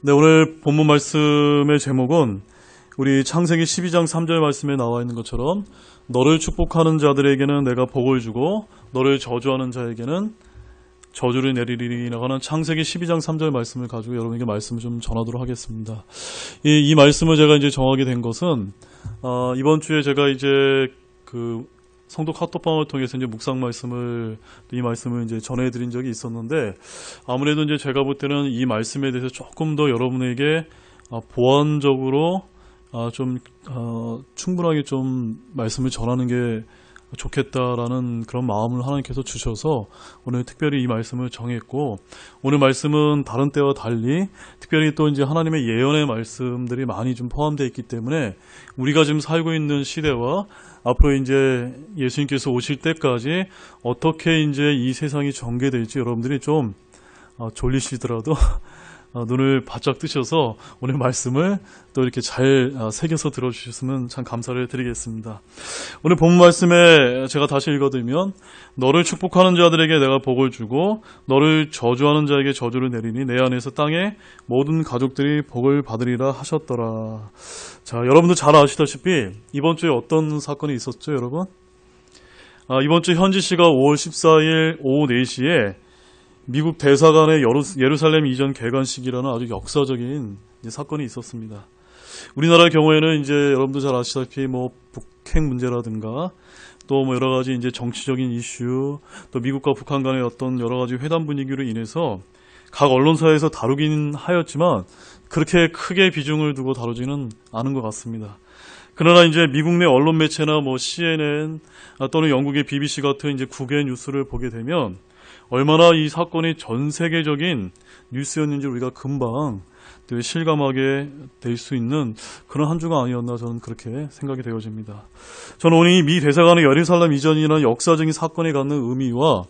네, 오늘 본문 말씀의 제목은 우리 창세기 12장 3절 말씀에 나와 있는 것처럼 너를 축복하는 자들에게는 내가 복을 주고 너를 저주하는 자에게는 저주를 내리리라고 하는 창세기 12장 3절 말씀을 가지고 여러분에게 말씀을 좀 전하도록 하겠습니다. 이 말씀을 제가 이제 정하게 된 것은 이번 주에 제가 이제 그 성도 카톡방을 통해서 이제 묵상 말씀을 이 말씀을 이제 전해드린 적이 있었는데 아무래도 이제 제가 볼 때는 이 말씀에 대해서 조금 더 여러분에게 보완적으로 좀 충분하게 좀 말씀을 전하는 게 좋겠다라는 그런 마음을 하나님께서 주셔서 오늘 특별히 이 말씀을 정했고, 오늘 말씀은 다른 때와 달리 특별히 또 이제 하나님의 예언의 말씀들이 많이 좀 포함되어 있기 때문에 우리가 지금 살고 있는 시대와 앞으로 이제 예수님께서 오실 때까지 어떻게 이제 이 세상이 전개될지 여러분들이 좀 졸리시더라도 눈을 바짝 뜨셔서 오늘 말씀을 또 이렇게 잘 새겨서 들어주셨으면 참 감사를 드리겠습니다. 오늘 본문 말씀에 제가 다시 읽어드리면 너를 축복하는 자들에게 내가 복을 주고 너를 저주하는 자에게 저주를 내리니 내 안에서 땅의 모든 가족들이 복을 받으리라 하셨더라. 자, 여러분도 잘 아시다시피 이번 주에 어떤 사건이 있었죠, 여러분? 이번 주 현지 시각 5월 14일 오후 4시에 미국 대사관의 예루살렘 이전 개관식이라는 아주 역사적인 사건이 있었습니다. 우리나라의 경우에는 이제 여러분도 잘 아시다시피 뭐 북핵 문제라든가 또 뭐 여러 가지 이제 정치적인 이슈, 또 미국과 북한 간의 어떤 여러 가지 회담 분위기로 인해서 각 언론사에서 다루긴 하였지만 그렇게 크게 비중을 두고 다루지는 않은 것 같습니다. 그러나 이제 미국 내 언론 매체나 뭐 CNN 또는 영국의 BBC 같은 이제 국외 뉴스를 보게 되면 얼마나 이 사건이 전 세계적인 뉴스였는지 우리가 금방 실감하게 될 수 있는 그런 한 주가 아니었나 저는 그렇게 생각이 되어집니다. 저는 오늘 이 미 대사관의 예루살렘 이전이라는 역사적인 사건이 갖는 의미와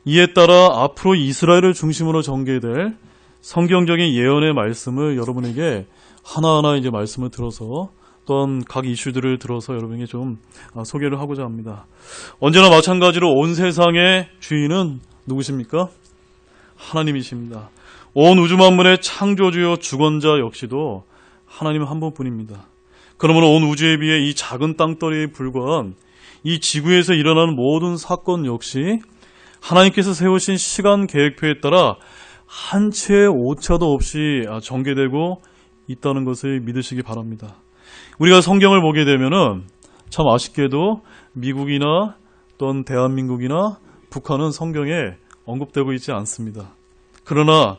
이에 따라 앞으로 이스라엘을 중심으로 전개될 성경적인 예언의 말씀을 여러분에게 하나하나 이제 말씀을 들어서 또한 각 이슈들을 들어서 여러분에게 좀 소개를 하고자 합니다. 언제나 마찬가지로 온 세상의 주인은 누구십니까? 하나님이십니다. 온 우주 만물의 창조주요 주권자 역시도 하나님 한 분뿐입니다. 그러므로 온 우주에 비해 이 작은 땅덩이에 불과한 이 지구에서 일어나는 모든 사건 역시 하나님께서 세우신 시간 계획표에 따라 한 채의 오차도 없이 전개되고 있다는 것을 믿으시기 바랍니다. 우리가 성경을 보게 되면은 참 아쉽게도 미국이나 또는 대한민국이나 북한은 성경에 언급되고 있지 않습니다. 그러나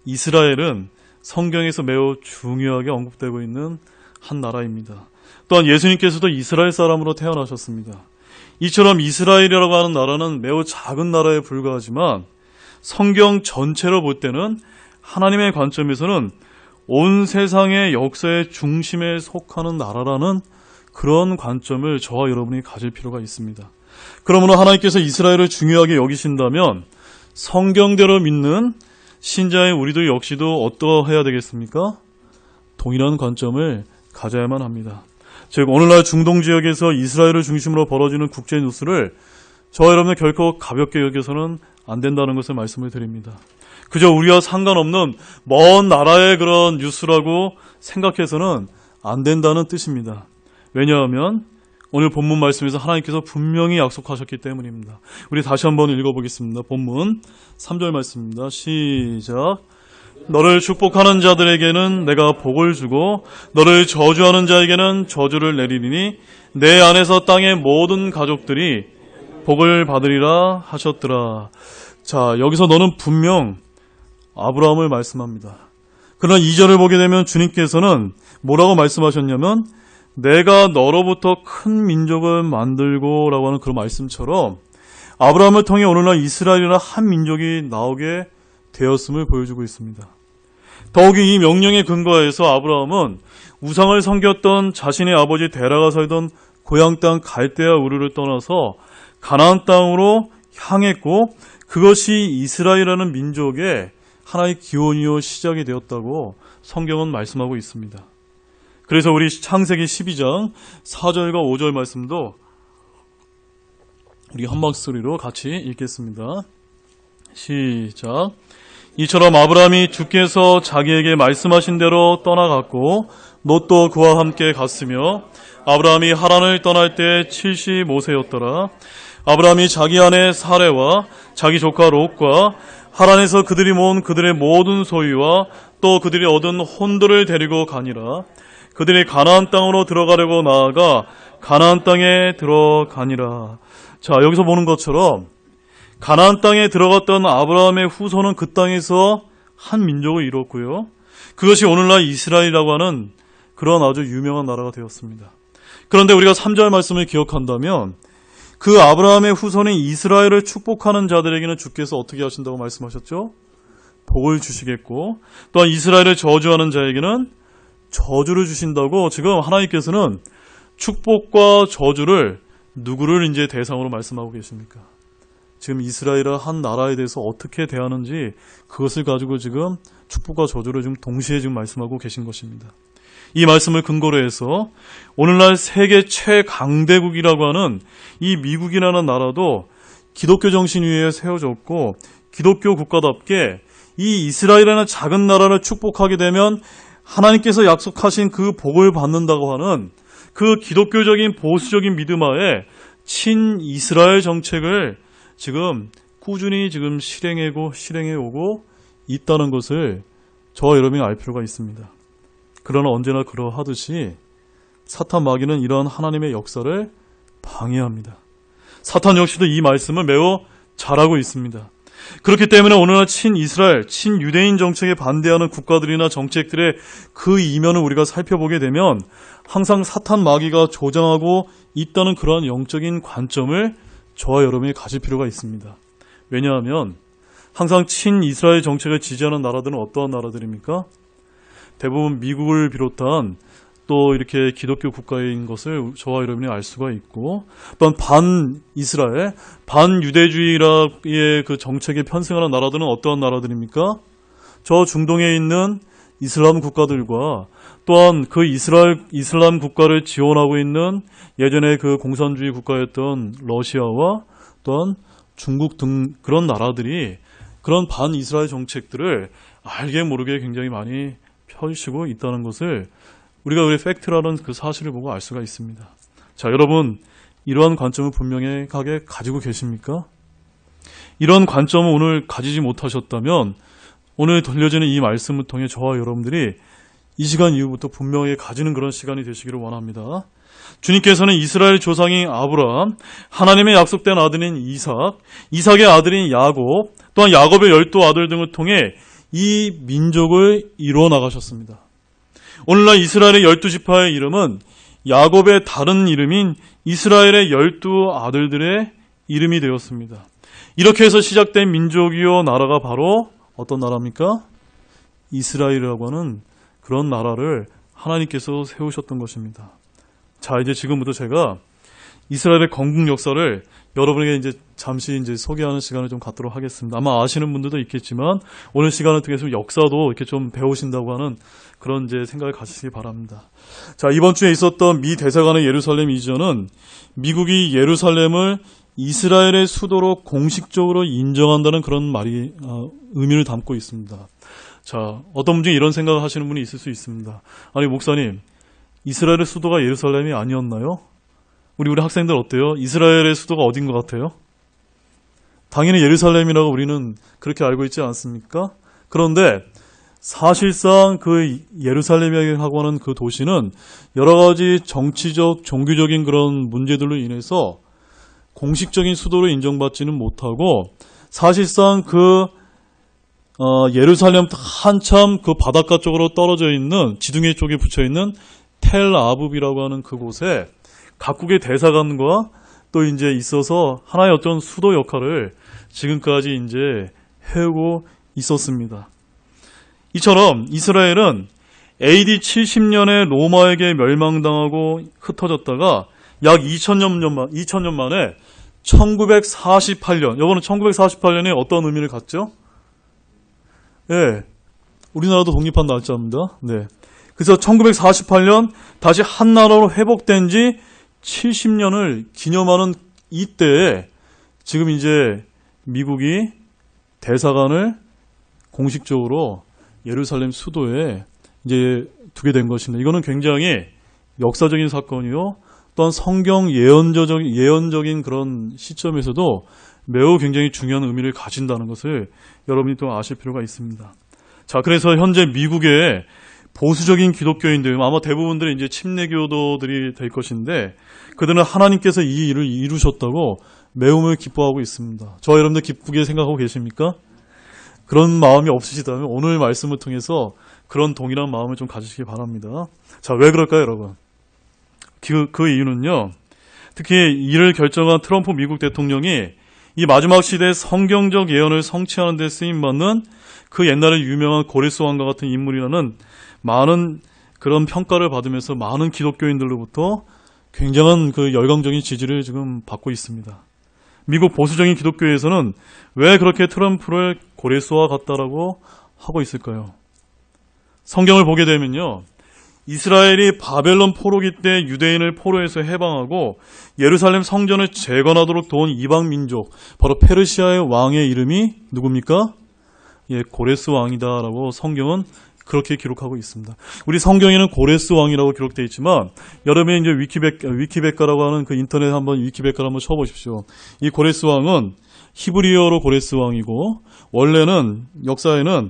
이스라엘은 성경에서 매우 중요하게 언급되고 있는 한 나라입니다. 또한 예수님께서도 이스라엘 사람으로 태어나셨습니다. 이처럼 이스라엘이라고 하는 나라는 매우 작은 나라에 불과하지만 성경 전체로 볼 때는 하나님의 관점에서는 온 세상의 역사의 중심에 속하는 나라라는 그런 관점을 저와 여러분이 가질 필요가 있습니다. 그러므로 하나님께서 이스라엘을 중요하게 여기신다면 성경대로 믿는 신자인 우리도 역시도 어떠해야 되겠습니까? 동일한 관점을 가져야만 합니다. 즉 오늘날 중동 지역에서 이스라엘을 중심으로 벌어지는 국제 뉴스를 저와 여러분은 결코 가볍게 여겨서는 안 된다는 것을 말씀을 드립니다. 그저 우리와 상관없는 먼 나라의 그런 뉴스라고 생각해서는 안 된다는 뜻입니다. 왜냐하면 오늘 본문 말씀에서 하나님께서 분명히 약속하셨기 때문입니다. 우리 다시 한번 읽어보겠습니다. 본문 3절 말씀입니다. 시작. 너를 축복하는 자들에게는 내가 복을 주고 너를 저주하는 자에게는 저주를 내리리니 내 안에서 땅의 모든 가족들이 복을 받으리라 하셨더라. 자, 여기서 너는 분명 아브라함을 말씀합니다. 그러나 2절을 보게 되면 주님께서는 뭐라고 말씀하셨냐면 내가 너로부터 큰 민족을 만들고 라고 하는 그런 말씀처럼 아브라함을 통해 오늘날 이스라엘이나 한 민족이 나오게 되었음을 보여주고 있습니다. 더욱이 이 명령에 근거해서 아브라함은 우상을 섬겼던 자신의 아버지 데라가 살던 고향 땅 갈대아 우르를 떠나서 가나안 땅으로 향했고 그것이 이스라엘이라는 민족의 하나의 기원이요 시작이 되었다고 성경은 말씀하고 있습니다. 그래서 우리 창세기 12장 4절과 5절 말씀도 우리 한 목소리로 같이 읽겠습니다. 시작. 이처럼 아브라함이 주께서 자기에게 말씀하신 대로 떠나갔고 롯도 그와 함께 갔으며 아브라함이 하란을 떠날 때 75세였더라. 아브라함이 자기 아내 사레와 자기 조카 롯과 하란에서 그들이 모은 그들의 모든 소유와 또 그들이 얻은 혼들을 데리고 가니라. 그들이 가나안 땅으로 들어가려고 나아가 가나안 땅에 들어가니라. 자, 여기서 보는 것처럼 가나안 땅에 들어갔던 아브라함의 후손은 그 땅에서 한 민족을 이뤘고요. 그것이 오늘날 이스라엘이라고 하는 그런 아주 유명한 나라가 되었습니다. 그런데 우리가 3절 말씀을 기억한다면 그 아브라함의 후손인 이스라엘을 축복하는 자들에게는 주께서 어떻게 하신다고 말씀하셨죠? 복을 주시겠고 또한 이스라엘을 저주하는 자에게는 저주를 주신다고 지금 하나님께서는 축복과 저주를 누구를 이제 대상으로 말씀하고 계십니까? 지금 이스라엘을 한 나라에 대해서 어떻게 대하는지 그것을 가지고 지금 축복과 저주를 지금 동시에 지금 말씀하고 계신 것입니다. 이 말씀을 근거로 해서 오늘날 세계 최강대국이라고 하는 이 미국이라는 나라도 기독교 정신 위에 세워졌고 기독교 국가답게 이 이스라엘이라는 작은 나라를 축복하게 되면 하나님께서 약속하신 그 복을 받는다고 하는 그 기독교적인 보수적인 믿음 하에 친이스라엘 정책을 지금 꾸준히 지금 실행해 오고 있다는 것을 저와 여러분이 알 필요가 있습니다. 그러나 언제나 그러하듯이 사탄 마귀는 이러한 하나님의 역사를 방해합니다. 사탄 역시도 이 말씀을 매우 잘하고 있습니다. 그렇기 때문에 오늘날 친이스라엘, 친유대인 정책에 반대하는 국가들이나 정책들의 그 이면을 우리가 살펴보게 되면 항상 사탄 마귀가 조장하고 있다는 그러한 영적인 관점을 저와 여러분이 가질 필요가 있습니다. 왜냐하면 항상 친이스라엘 정책을 지지하는 나라들은 어떠한 나라들입니까? 대부분 미국을 비롯한 또 이렇게 기독교 국가인 것을 저와 여러분이 알 수가 있고 또한 반이스라엘, 반유대주의의 그 정책에 편승하는 나라들은 어떠한 나라들입니까? 저 중동에 있는 이슬람 국가들과 또한 그 이슬람 국가를 지원하고 있는 예전에 그 공산주의 국가였던 러시아와 또한 중국 등 그런 나라들이 그런 반이스라엘 정책들을 알게 모르게 굉장히 많이 펼치고 있다는 것을 우리가 우리 팩트라는 그 사실을 보고 알 수가 있습니다. 자, 여러분 이러한 관점을 분명하게 가지고 계십니까? 이런 관점을 오늘 가지지 못하셨다면 오늘 들려지는 이 말씀을 통해 저와 여러분들이 이 시간 이후부터 분명히 가지는 그런 시간이 되시기를 원합니다. 주님께서는 이스라엘 조상인 아브라함, 하나님의 약속된 아들인 이삭, 이삭의 아들인 야곱, 또한 야곱의 12 아들 등을 통해 이 민족을 이루어 나가셨습니다. 오늘날 이스라엘의 12지파의 이름은 야곱의 다른 이름인 이스라엘의 12 아들들의 이름이 되었습니다. 이렇게 해서 시작된 민족이요 나라가 바로 어떤 나라입니까? 이스라엘이라고 하는 그런 나라를 하나님께서 세우셨던 것입니다. 자, 이제 지금부터 제가 이스라엘의 건국 역사를 여러분에게 이제 잠시 이제 소개하는 시간을 좀 갖도록 하겠습니다. 아마 아시는 분들도 있겠지만 오늘 시간을 통해서 역사도 이렇게 좀 배우신다고 하는 그런 이제 생각을 가지시기 바랍니다. 자, 이번 주에 있었던 미 대사관의 예루살렘 이전은 미국이 예루살렘을 이스라엘의 수도로 공식적으로 인정한다는 그런 말이 의미를 담고 있습니다. 자, 어떤 분 중에 이런 생각을 하시는 분이 있을 수 있습니다. 아니, 목사님, 이스라엘의 수도가 예루살렘이 아니었나요? 우리 학생들 어때요? 이스라엘의 수도가 어딘 것 같아요? 당연히 예루살렘이라고 우리는 그렇게 알고 있지 않습니까? 그런데 사실상 그 예루살렘이라고 하는 그 도시는 여러 가지 정치적, 종교적인 그런 문제들로 인해서 공식적인 수도로 인정받지는 못하고 사실상 그 예루살렘 한참 그 바닷가 쪽으로 떨어져 있는 지둥이 쪽에 붙여 있는 텔아비브라고 하는 그곳에 각국의 대사관과 또 이제 있어서 하나의 어떤 수도 역할을 지금까지 이제 해오고 있었습니다. 이처럼 이스라엘은 AD 70년에 로마에게 멸망당하고 흩어졌다가 약 2000년 만에 1948년, 이거는 1948년에 어떤 의미를 갖죠? 네, 우리나라도 독립한 날짜입니다. 네. 그래서 1948년 다시 한 나라로 회복된 지 70년을 기념하는 이때에 지금 이제 미국이 대사관을 공식적으로 예루살렘 수도에 이제 두게 된 것입니다. 이거는 굉장히 역사적인 사건이요. 또한 성경 예언적인 그런 시점에서도 매우 굉장히 중요한 의미를 가진다는 것을 여러분이 또 아실 필요가 있습니다. 자, 그래서 현재 미국의 보수적인 기독교인들, 아마 대부분들이 이제 침례교도들이 될 것인데, 그들은 하나님께서 이 일을 이루셨다고 매우 기뻐하고 있습니다. 저와 여러분들 기쁘게 생각하고 계십니까? 그런 마음이 없으시다면 오늘 말씀을 통해서 그런 동일한 마음을 좀 가지시기 바랍니다. 자, 왜 그럴까요, 여러분? 그 이유는요, 특히 이를 결정한 트럼프 미국 대통령이 이 마지막 시대의 성경적 예언을 성취하는 데 쓰임받는 그 옛날에 유명한 고레스 왕과 같은 인물이라는 많은 그런 평가를 받으면서 많은 기독교인들로부터 굉장한 그 열광적인 지지를 지금 받고 있습니다. 미국 보수적인 기독교에서는 왜 그렇게 트럼프를 고레스와 같다라고 하고 있을까요? 성경을 보게 되면요, 이스라엘이 바벨론 포로기 때 유대인을 포로에서 해방하고 예루살렘 성전을 재건하도록 도운 이방 민족, 바로 페르시아의 왕의 이름이 누굽니까? 예, 고레스 왕이다라고 성경은 그렇게 기록하고 있습니다. 우리 성경에는 고레스 왕이라고 기록되어 있지만 여러분이 이제 위키백과라고 하는 그 인터넷 한번 위키백과를 한번 쳐보십시오. 이 고레스 왕은 히브리어로 고레스 왕이고 원래는 역사에는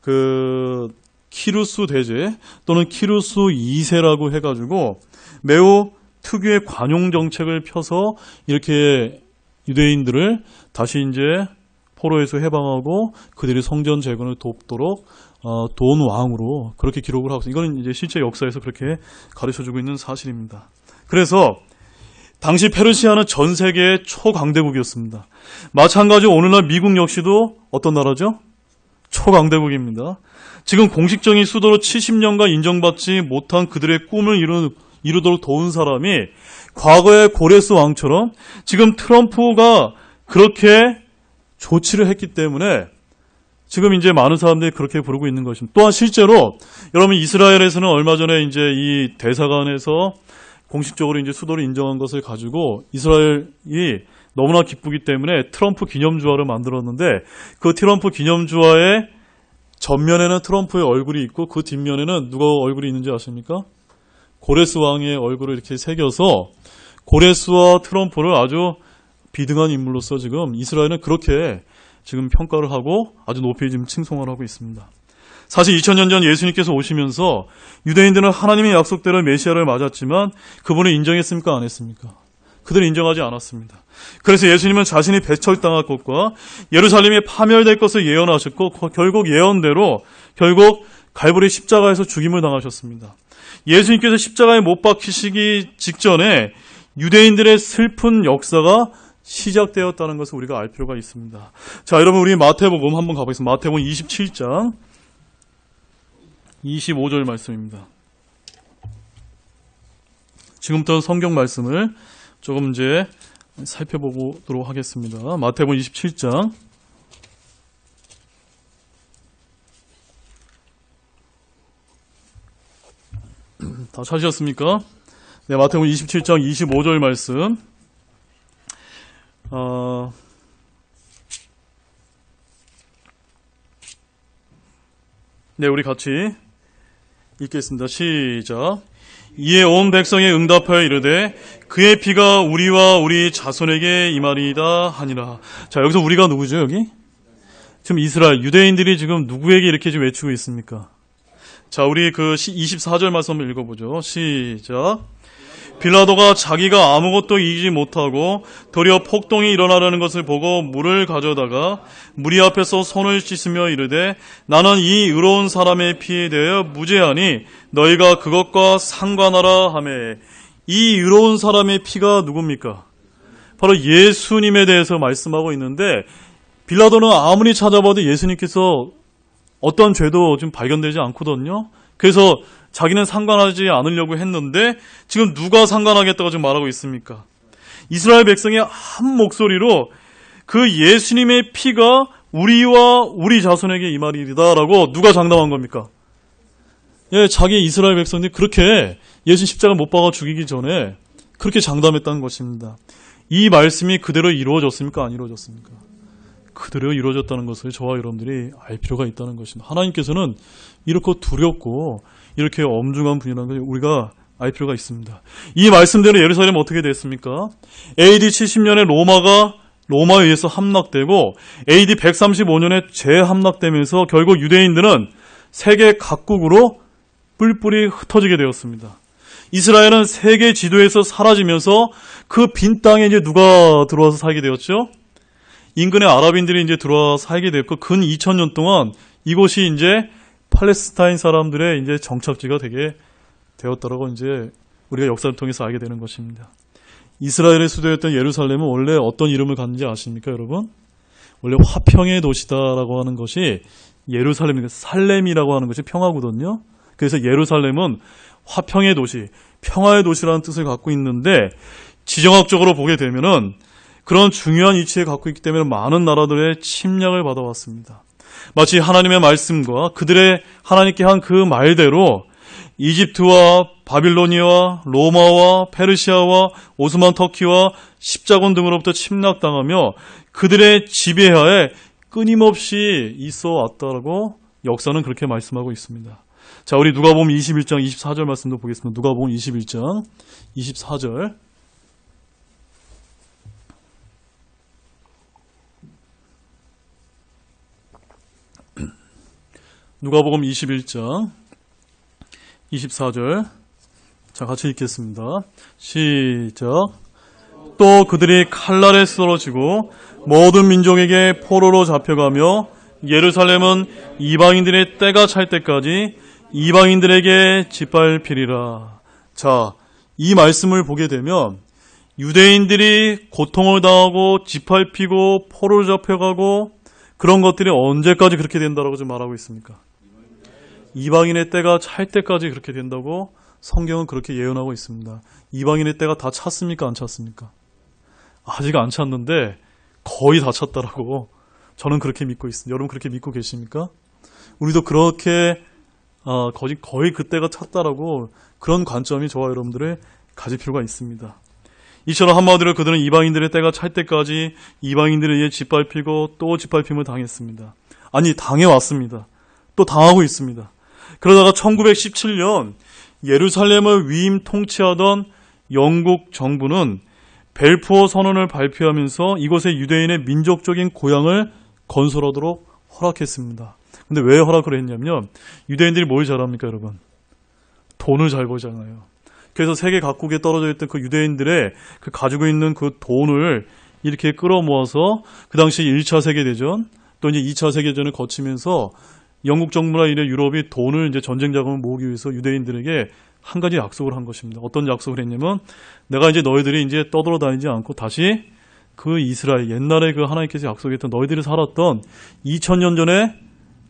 그 키루스 대제 또는 키루스 2세라고 해가지고 매우 특유의 관용 정책을 펴서 이렇게 유대인들을 다시 이제 포로에서 해방하고 그들이 성전 재건을 돕도록 도운 왕으로 그렇게 기록을 하고 있습니다. 이거는 이제 실제 역사에서 그렇게 가르쳐주고 있는 사실입니다. 그래서 당시 페르시아는 전 세계의 초강대국이었습니다. 마찬가지로 오늘날 미국 역시도 어떤 나라죠? 초강대국입니다. 지금 공식적인 수도로 70년간 인정받지 못한 그들의 꿈을 이루도록 도운 사람이 과거의 고레스 왕처럼 지금 트럼프가 그렇게 조치를 했기 때문에 지금 이제 많은 사람들이 그렇게 부르고 있는 것입니다. 또한 실제로 여러분 이스라엘에서는 얼마 전에 이제 이 대사관에서 공식적으로 이제 수도를 인정한 것을 가지고 이스라엘이 너무나 기쁘기 때문에 트럼프 기념주화를 만들었는데 그 트럼프 기념주화의 전면에는 트럼프의 얼굴이 있고 그 뒷면에는 누가 얼굴이 있는지 아십니까? 고레스 왕의 얼굴을 이렇게 새겨서 고레스와 트럼프를 아주 비등한 인물로서 지금 이스라엘은 그렇게 지금 평가를 하고 아주 높이 지금 칭송을 하고 있습니다. 사실 2000년 전 예수님께서 오시면서 유대인들은 하나님의 약속대로 메시아를 맞았지만 그분을 인정했습니까? 안 했습니까? 그들은 인정하지 않았습니다. 그래서 예수님은 자신이 배척당할 것과 예루살렘이 파멸될 것을 예언하셨고 결국 예언대로 결국 갈보리 십자가에서 죽임을 당하셨습니다. 예수님께서 십자가에 못 박히시기 직전에 유대인들의 슬픈 역사가 시작되었다는 것을 우리가 알 필요가 있습니다. 자, 여러분 우리 마태복음 한번 가보겠습니다. 마태복음 27장 25절 말씀입니다. 지금부터 성경 말씀을 조금 이제 살펴보도록 하겠습니다. 마태복음 27장 다 찾으셨습니까? 네, 마태복음 27장 25절 말씀. 네, 우리 같이 읽겠습니다. 시작. 이에 온 백성에 응답하여 이르되 그의 피가 우리와 우리 자손에게 임하리이다 하니라. 자, 여기서 우리가 누구죠, 여기? 지금 이스라엘, 유대인들이 지금 누구에게 이렇게 지금 외치고 있습니까? 자, 우리 그 24절 말씀 한번 읽어보죠. 시작. 빌라도가 자기가 아무것도 이기지 못하고 도리어 폭동이 일어나려는 것을 보고 물을 가져다가 무리 앞에서 손을 씻으며 이르되 나는 이 의로운 사람의 피에 대하여 무죄하니 너희가 그것과 상관하라 하매. 이 의로운 사람의 피가 누굽니까? 바로 예수님에 대해서 말씀하고 있는데 빌라도는 아무리 찾아봐도 예수님께서 어떤 죄도 지금 발견되지 않거든요. 그래서 자기는 상관하지 않으려고 했는데 지금 누가 상관하겠다고 지금 말하고 있습니까? 이스라엘 백성이 한 목소리로 그 예수님의 피가 우리와 우리 자손에게 임하리이다라고 누가 장담한 겁니까? 예, 자기 이스라엘 백성들이 그렇게 예수 십자가 못 박아 죽이기 전에 그렇게 장담했다는 것입니다. 이 말씀이 그대로 이루어졌습니까? 안 이루어졌습니까? 그대로 이루어졌다는 것을 저와 여러분들이 알 필요가 있다는 것입니다. 하나님께서는 이렇게 두렵고 이렇게 엄중한 분이라는 걸 우리가 알 필요가 있습니다. 이 말씀대로 예루살렘은 어떻게 됐습니까? AD 70년에 로마에 의해서 함락되고 AD 135년에 재함락되면서 결국 유대인들은 세계 각국으로 뿔뿔이 흩어지게 되었습니다. 이스라엘은 세계 지도에서 사라지면서 그 빈 땅에 이제 누가 들어와서 살게 되었죠? 인근의 아랍인들이 이제 들어와 살게 됐고 근 2000년 동안 이곳이 이제 팔레스타인 사람들의 이제 정착지가 되게 되었다라고 이제 우리가 역사를 통해서 알게 되는 것입니다. 이스라엘의 수도였던 예루살렘은 원래 어떤 이름을 갖는지 아십니까, 여러분? 원래 화평의 도시다라고 하는 것이 예루살렘, 살렘이라고 하는 것이 평화거든요. 그래서 예루살렘은 화평의 도시, 평화의 도시라는 뜻을 갖고 있는데 지정학적으로 보게 되면은 그런 중요한 위치에 갖고 있기 때문에 많은 나라들의 침략을 받아왔습니다. 마치 하나님의 말씀과 그들의 하나님께 한 그 말대로 이집트와 바빌로니아와 로마와 페르시아와 오스만 터키와 십자군 등으로부터 침략당하며 그들의 지배하에 끊임없이 있어 왔다라고 역사는 그렇게 말씀하고 있습니다. 자, 우리 누가복음 21장 24절 말씀도 보겠습니다. 누가복음 21장 24절. 누가복음 21장 24절. 자, 같이 읽겠습니다. 시작. 또 그들이 칼날에 쓰러지고 모든 민족에게 포로로 잡혀가며 예루살렘은 이방인들의 때가 찰 때까지 이방인들에게 짓밟히리라. 자, 이 말씀을 보게 되면 유대인들이 고통을 당하고 짓밟히고 포로로 잡혀가고 그런 것들이 언제까지 그렇게 된다라고 지금 말하고 있습니까? 이방인의 때가 찰 때까지 그렇게 된다고 성경은 그렇게 예언하고 있습니다. 이방인의 때가 다 찼습니까? 안 찼습니까? 아직 안 찼는데 거의 다 찼다라고 저는 그렇게 믿고 있습니다. 여러분 그렇게 믿고 계십니까? 우리도 그렇게 거의 그때가 찼다라고 그런 관점이 저와 여러분들을 가질 필요가 있습니다. 이처럼 한마디로 그들은 이방인들의 때가 찰 때까지 이방인들에 의해 짓밟히고 또 짓밟힘을 당했습니다. 아니, 당해왔습니다. 또 당하고 있습니다. 그러다가 1917년 예루살렘을 위임 통치하던 영국 정부는 벨푸어 선언을 발표하면서 이곳에 유대인의 민족적인 고향을 건설하도록 허락했습니다. 근데 왜 허락을 했냐면 유대인들이 뭘 잘합니까, 여러분? 돈을 잘 벌잖아요. 그래서 세계 각국에 떨어져 있던 그 유대인들의 그 가지고 있는 그 돈을 이렇게 끌어모아서 그 당시 1차 세계대전 또 이제 2차 세계대전을 거치면서 영국 정부나 이래 유럽이 돈을 이제 전쟁 자금을 모으기 위해서 유대인들에게 한 가지 약속을 한 것입니다. 어떤 약속을 했냐면 내가 이제 너희들이 이제 떠돌아다니지 않고 다시 그 이스라엘 옛날에 그 하나님께서 약속했던 너희들이 살았던 2000년 전에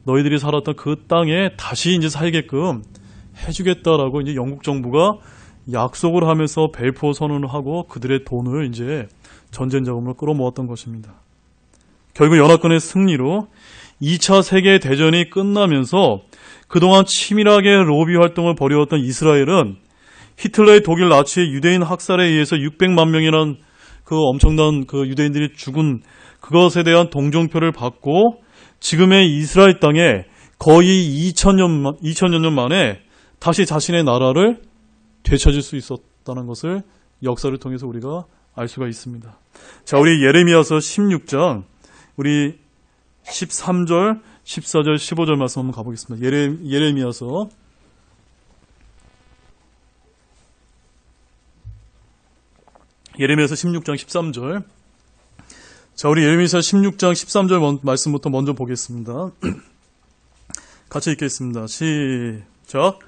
너희들이 살았던 그 땅에 다시 이제 살게끔 해주겠다라고 이제 영국 정부가 약속을 하면서 벨푸어 선언을 하고 그들의 돈을 이제 전쟁 자금으로 끌어모았던 것입니다. 결국 연합군의 승리로 2차 세계대전이 끝나면서 그동안 치밀하게 로비 활동을 벌여왔던 이스라엘은 히틀러의 독일 나치의 유대인 학살에 의해서 600만 명이라는 그 엄청난 그 유대인들이 죽은 그것에 대한 동정표를 받고 지금의 이스라엘 땅에 거의 2000년 만에 다시 자신의 나라를 되찾을 수 있었다는 것을 역사를 통해서 우리가 알 수가 있습니다. 자, 우리 예레미야서 16장 우리 13절, 14절, 15절 말씀 한번 가보겠습니다. 예레미야서 16장 13절. 자, 우리 예레미야서 16장 13절 말씀부터 먼저 보겠습니다. 같이 읽겠습니다. 시작.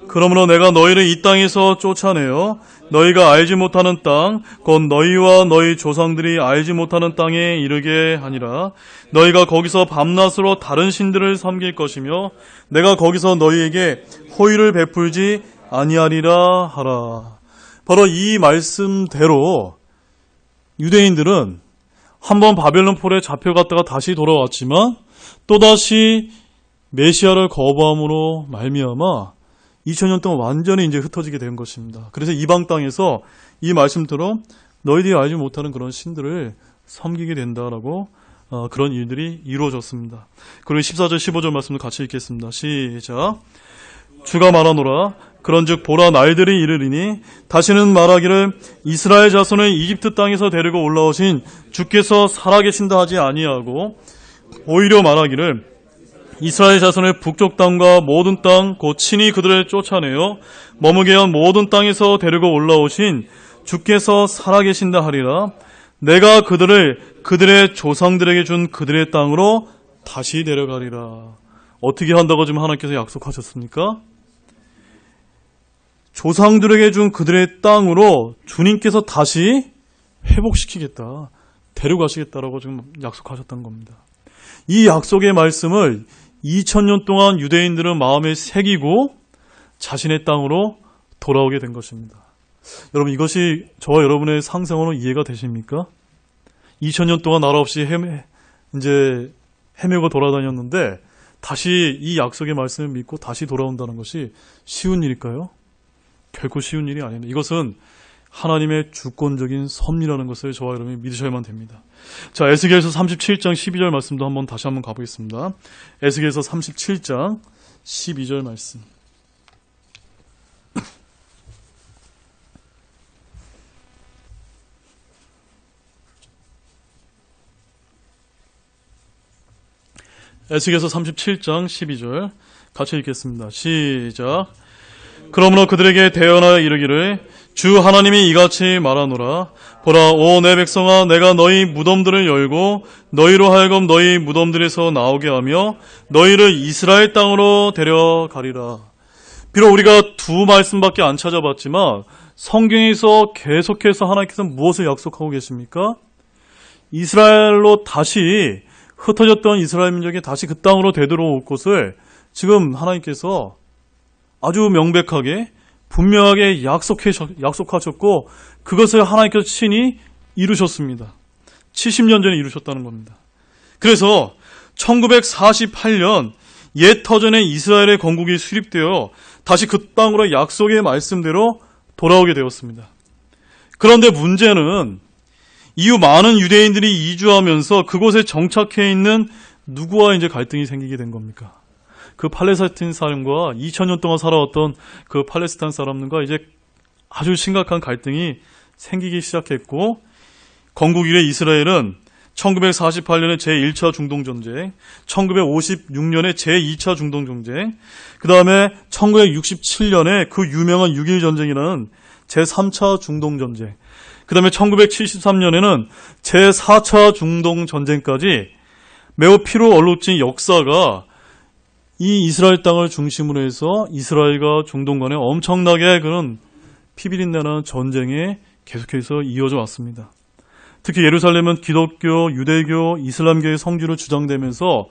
그러므로 내가 너희를 이 땅에서 쫓아내어 너희가 알지 못하는 땅, 곧 너희와 너희 조상들이 알지 못하는 땅에 이르게 하니라. 너희가 거기서 밤낮으로 다른 신들을 섬길 것이며 내가 거기서 너희에게 호의를 베풀지 아니하리라 하라. 바로 이 말씀대로 유대인들은 한번 바벨론 폴에 잡혀갔다가 다시 돌아왔지만 또다시 메시아를 거부함으로 말미암아 2000년 동안 완전히 이제 흩어지게 된 것입니다. 그래서 이방 땅에서 이 말씀대로 너희들이 알지 못하는 그런 신들을 섬기게 된다라고 그런 일들이 이루어졌습니다. 그리고 14절 15절 말씀도 같이 읽겠습니다. 시작. 주가 말하노라. 그런즉 보라, 날들이 이르리니 다시는 말하기를 이스라엘 자손을 이집트 땅에서 데리고 올라오신 주께서 살아계신다 하지 아니하고, 오히려 말하기를 이스라엘 자손의 북쪽 땅과 모든 땅 곧 친히 그들을 쫓아내어 머무게 한 모든 땅에서 데리고 올라오신 주께서 살아계신다 하리라. 내가 그들을 그들의 조상들에게 준 그들의 땅으로 다시 데려가리라. 어떻게 한다고 지금 하나님께서 약속하셨습니까? 조상들에게 준 그들의 땅으로 주님께서 다시 회복시키겠다, 데려가시겠다라고 지금 약속하셨던 겁니다. 이 약속의 말씀을 2000년 동안 유대인들은 마음에 새기고 자신의 땅으로 돌아오게 된 것입니다. 여러분, 이것이 저와 여러분의 상생으로 이해가 되십니까? 2000년 동안 나라 없이 헤매고 돌아다녔는데 다시 이 약속의 말씀을 믿고 다시 돌아온다는 것이 쉬운 일일까요? 결코 쉬운 일이 아닙니다. 이것은 하나님의 주권적인 섭리라는 것을 저와 여러분이 믿으셔야만 됩니다. 자, 에스겔서 37장 12절 말씀도 다시 한번 가보겠습니다. 에스겔서 37장 12절 말씀. 에스겔서 37장 12절 같이 읽겠습니다. 시작. 그러므로 그들에게 대언하여 이르기를 주 하나님이 이같이 말하노라. 보라, 오 내 백성아, 내가 너희 무덤들을 열고 너희로 하여금 너희 무덤들에서 나오게 하며 너희를 이스라엘 땅으로 데려가리라. 비록 우리가 두 말씀밖에 안 찾아봤지만 성경에서 계속해서 하나님께서 무엇을 약속하고 계십니까? 이스라엘로 다시 흩어졌던 이스라엘 민족이 다시 그 땅으로 되돌아올 것을 지금 하나님께서 아주 명백하게 분명하게 약속하셨고 그것을 하나님께서 친히 이루셨습니다. 70년 전에 이루셨다는 겁니다. 그래서 1948년 옛 터전에 이스라엘의 건국이 수립되어 다시 그 땅으로 약속의 말씀대로 돌아오게 되었습니다. 그런데 문제는 이후 많은 유대인들이 이주하면서 그곳에 정착해 있는 누구와 이제 갈등이 생기게 된 겁니까? 그 팔레스타인 사람과 2000년 동안 살아왔던 그 팔레스타인 사람들과 이제 아주 심각한 갈등이 생기기 시작했고, 건국 이래 이스라엘은 1948년에 제1차 중동전쟁, 1956년에 제2차 중동전쟁, 그 다음에 1967년에 그 유명한 6.1전쟁이라는 제3차 중동전쟁, 그 다음에 1973년에는 제4차 중동전쟁까지 매우 피로 얼룩진 역사가 이 이스라엘 땅을 중심으로 해서 이스라엘과 중동 간에 엄청나게 그런 피비린내나는 전쟁에 계속해서 이어져 왔습니다. 특히 예루살렘은 기독교, 유대교, 이슬람교의 성지로 주장되면서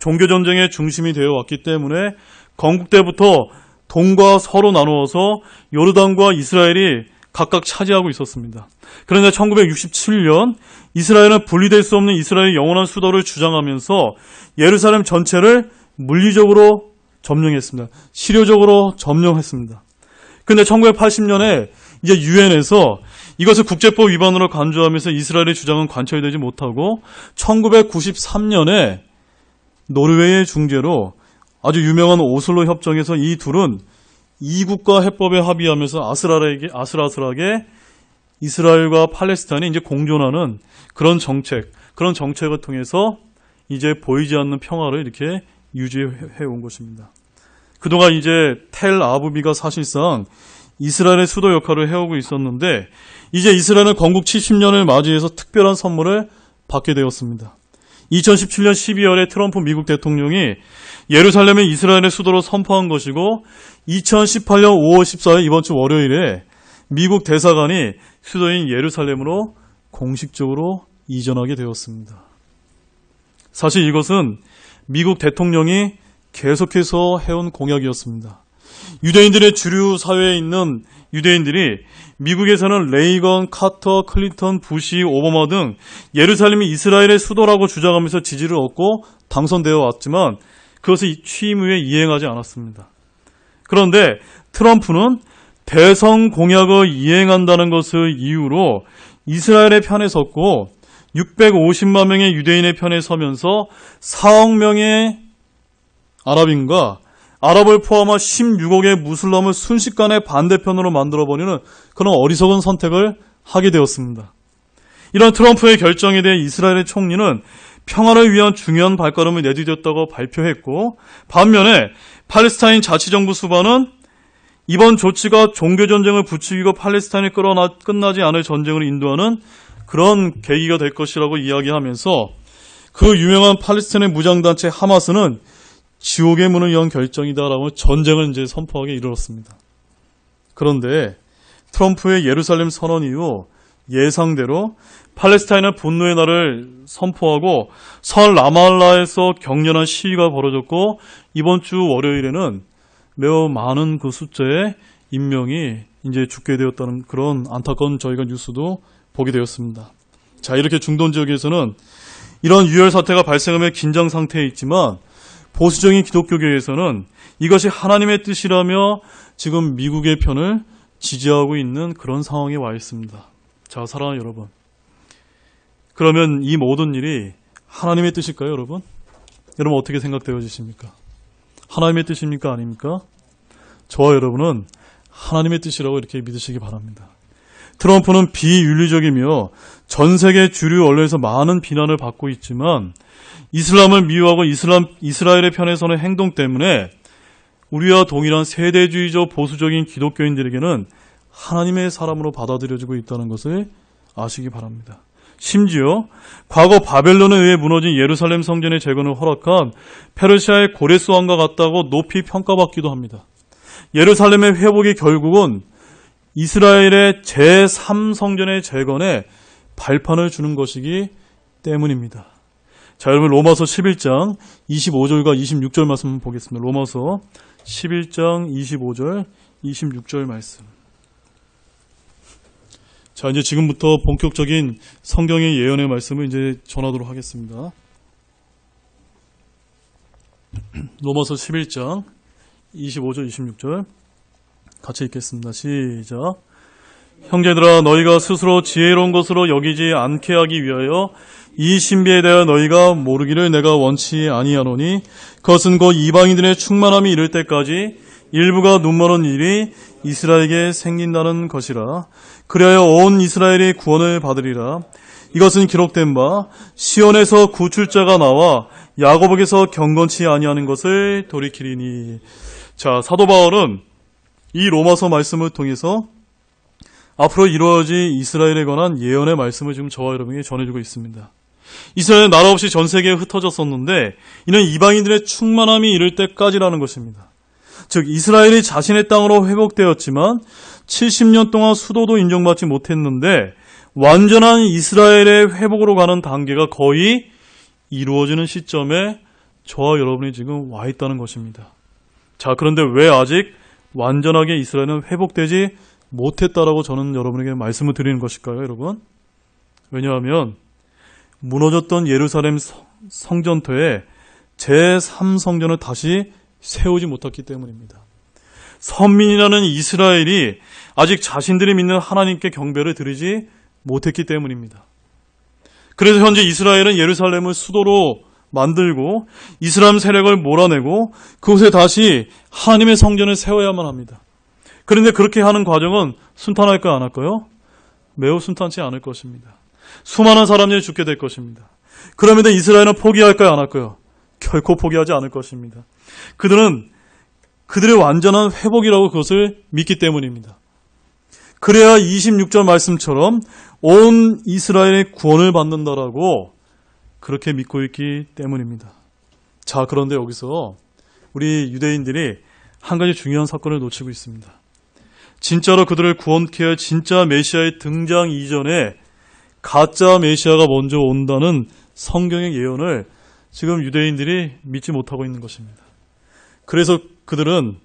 종교전쟁의 중심이 되어 왔기 때문에 건국 때부터 동과 서로 나누어서 요르단과 이스라엘이 각각 차지하고 있었습니다. 그런데 1967년 이스라엘은 분리될 수 없는 이스라엘의 영원한 수도를 주장하면서 예루살렘 전체를 물리적으로 점령했습니다. 실효적으로 점령했습니다. 그런데 1980년에 이제 유엔에서 이것을 국제법 위반으로 간주하면서 이스라엘의 주장은 관철되지 못하고 1993년에 노르웨이의 중재로 아주 유명한 오슬로 협정에서 이 둘은 이국가 해법에 합의하면서 아슬아슬하게 이스라엘과 팔레스타인이 이제 공존하는 그런 정책을 통해서 이제 보이지 않는 평화를 이렇게 유지해 온 것입니다. 그동안 이제 텔 아부비가 사실상 이스라엘의 수도 역할을 해오고 있었는데 이제 이스라엘은 건국 70년을 맞이해서 특별한 선물을 받게 되었습니다. 2017년 12월에 트럼프 미국 대통령이 예루살렘을 이스라엘의 수도로 선포한 것이고 2018년 5월 14일 이번 주 월요일에 미국 대사관이 수도인 예루살렘으로 공식적으로 이전하게 되었습니다. 사실 이것은 미국 대통령이 계속해서 해온 공약이었습니다. 유대인들의 주류 사회에 있는 유대인들이 미국에서는 레이건, 카터, 클린턴, 부시, 오바마 등 예루살렘이 이스라엘의 수도라고 주장하면서 지지를 얻고 당선되어 왔지만 그것을 취임 후에 이행하지 않았습니다. 그런데 트럼프는 대성 공약을 이행한다는 것을 이유로 이스라엘의 편에 섰고 650만 명의 유대인의 편에 서면서 4억 명의 아랍인과 아랍을 포함한 16억의 무슬람을 순식간에 반대편으로 만들어버리는 그런 어리석은 선택을 하게 되었습니다. 이런 트럼프의 결정에 대해 이스라엘의 총리는 평화를 위한 중요한 발걸음을 내디뎠다고 발표했고, 반면에 팔레스타인 자치정부 수반은 이번 조치가 종교전쟁을 부추기고 팔레스타인이 끝나지 않을 전쟁으로 인도하는 그런 계기가 될 것이라고 이야기하면서 그 유명한 팔레스타인의 무장단체 하마스는 지옥의 문을 연 결정이다라고 전쟁을 이제 선포하게 이르렀습니다. 그런데 트럼프의 예루살렘 선언 이후 예상대로 팔레스타인은 분노의 날을 선포하고 설 라말라에서 격렬한 시위가 벌어졌고, 이번 주 월요일에는 매우 많은 그 숫자의 인명이 이제 죽게 되었다는 그런 안타까운 저희가 뉴스도 보게 되었습니다. 자, 이렇게 중동 지역에서는 이런 유혈 사태가 발생하며 긴장 상태에 있지만 보수적인 기독교계에서는 이것이 하나님의 뜻이라며 지금 미국의 편을 지지하고 있는 그런 상황에 와 있습니다. 자, 사랑하는 여러분, 그러면 이 모든 일이 하나님의 뜻일까요, 여러분? 여러분 어떻게 생각되어지십니까? 하나님의 뜻입니까, 아닙니까? 저와 여러분은 하나님의 뜻이라고 이렇게 믿으시기 바랍니다. 트럼프는 비윤리적이며 전 세계 주류 언론에서 많은 비난을 받고 있지만 이슬람을 미워하고 이스라엘의 편에 서는 행동 때문에 우리와 동일한 세대주의적 보수적인 기독교인들에게는 하나님의 사람으로 받아들여지고 있다는 것을 아시기 바랍니다. 심지어 과거 바벨론에 의해 무너진 예루살렘 성전의 재건을 허락한 페르시아의 고레스 왕과 같다고 높이 평가받기도 합니다. 예루살렘의 회복이 결국은 이스라엘의 제3성전의 재건에 발판을 주는 것이기 때문입니다. 자, 여러분 로마서 11장 25절과 26절 말씀 보겠습니다. 로마서 11장 25절 26절 말씀. 자, 이제 지금부터 본격적인 성경의 예언의 말씀을 이제 전하도록 하겠습니다. 로마서 11장 25절 26절 같이 읽겠습니다. 시작. 형제들아, 너희가 스스로 지혜로운 것으로 여기지 않게 하기 위하여 이 신비에 대하여 너희가 모르기를 내가 원치 아니하노니 그것은 곧 이방인들의 충만함이 이를 때까지 일부가 눈먼 일이 이스라엘에게 생긴다는 것이라. 그리하여 온 이스라엘이 구원을 받으리라. 이것은 기록된 바 시온에서 구출자가 나와 야곱에게서 경건치 아니하는 것을 돌이키리니. 자, 사도 바울은 이 로마서 말씀을 통해서 앞으로 이루어질 이스라엘에 관한 예언의 말씀을 지금 저와 여러분에게 전해주고 있습니다. 이스라엘은 나라 없이 전 세계에 흩어졌었는데 이는 이방인들의 충만함이 이를 때까지라는 것입니다. 즉 이스라엘이 자신의 땅으로 회복되었지만 70년 동안 수도도 인정받지 못했는데 완전한 이스라엘의 회복으로 가는 단계가 거의 이루어지는 시점에 저와 여러분이 지금 와 있다는 것입니다. 자, 그런데 왜 아직 완전하게 이스라엘은 회복되지 못했다라고 저는 여러분에게 말씀을 드리는 것일까요, 여러분? 왜냐하면 무너졌던 예루살렘 성전터에 제3성전을 다시 세우지 못했기 때문입니다. 선민이라는 이스라엘이 아직 자신들이 믿는 하나님께 경배를 드리지 못했기 때문입니다. 그래서 현재 이스라엘은 예루살렘을 수도로 만들고 이슬람 세력을 몰아내고 그곳에 다시 하나님의 성전을 세워야만 합니다. 그런데 그렇게 하는 과정은 순탄할까요, 안 할까요? 매우 순탄치 않을 것입니다. 수많은 사람들이 죽게 될 것입니다. 그럼에도 이스라엘은 포기할까요, 안 할까요? 결코 포기하지 않을 것입니다. 그들은 그들의 완전한 회복이라고 그것을 믿기 때문입니다. 그래야 26절 말씀처럼 온 이스라엘의 구원을 받는다라고 그렇게 믿고 있기 때문입니다. 자, 그런데 여기서 우리 유대인들이 한 가지 중요한 사건을 놓치고 있습니다. 진짜로 그들을 구원케 할 진짜 메시아의 등장 이전에 가짜 메시아가 먼저 온다는 성경의 예언을 지금 유대인들이 믿지 못하고 있는 것입니다. 그래서 그들은